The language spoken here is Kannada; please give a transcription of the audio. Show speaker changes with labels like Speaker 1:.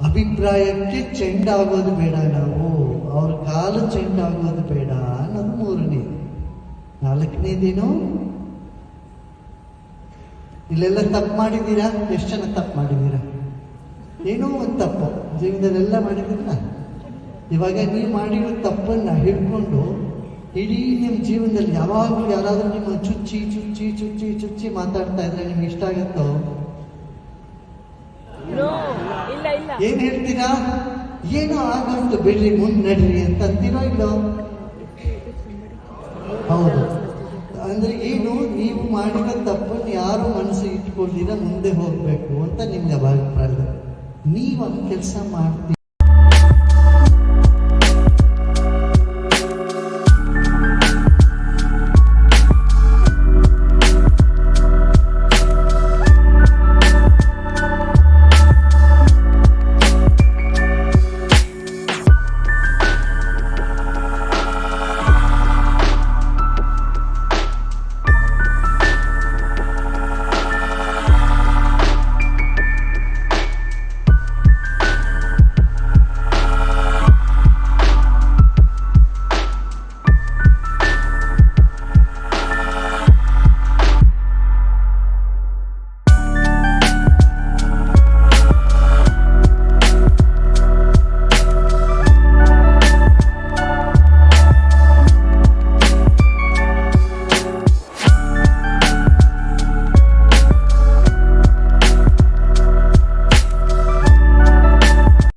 Speaker 1: ಅಭಿಪ್ರಾಯಕ್ಕೆ ಚೆಂಡಾಗೋದು ಬೇಡ, ನಾವು ಅವ್ರ ಕಾಲು ಚೆಂಡಾಗೋದು ಬೇಡ ಅನ್ನೋದು ಮೂರನೇ. ನಾಲ್ಕನೇದೇನು, ಇಲ್ಲೆಲ್ಲ ತಪ್ಪು ಮಾಡಿದ್ದೀರಾ? ಎಷ್ಟು ಜನ ತಪ್ಪು ಮಾಡಿದ್ದೀರಾ? ಏನೋ ಒಂದು ತಪ್ಪು ಜೀವನದಲ್ಲೆಲ್ಲ ಮಾಡಿದ್ದೀರಲ್ಲ. ಇವಾಗ ನೀವು ಮಾಡಿರೋ ತಪ್ಪನ್ನ ಹಿಡ್ಕೊಂಡು ಇಡೀ ನಿಮ್ಮ ಜೀವನದಲ್ಲಿ ಯಾವಾಗಲೂ ಯಾರಾದ್ರೂ ನಿಮ್ಮ ಚುಚ್ಚಿ ಚುಚ್ಚಿ ಚುಚ್ಚಿ ಚುಚ್ಚಿ ಮಾತಾಡ್ತಾ ಇದ್ರೆ ನಿಮ್ಗೆ ಇಷ್ಟ ಆಗುತ್ತೋ? ಏನ್ ಹೇಳ್ತೀರಾ? ಏನೋ ಆಗೋಯ್ತು ಬಿಡ್ರಿ, ಮುಂದೆ ನಡ್ರಿ ಅಂತ ಅಂತೀರೋ ಇಲ್ಲೋ? ಹೌದು. ಅಂದ್ರೆ ಏನು, ನೀವು ಮಾಡಿರೋ ತಪ್ಪನ್ನು ಯಾರು ಮನಸ್ಸಿಗೆ ಇಟ್ಕೊಂಡಿರ ಮುಂದೆ ಹೋಗ್ಬೇಕು ಅಂತ ನಿಮ್ಗೆ ಅಭಿಪ್ರಾಯ. ನೀವು ಕೆಲಸ ಮಾಡ್ತೀವಿ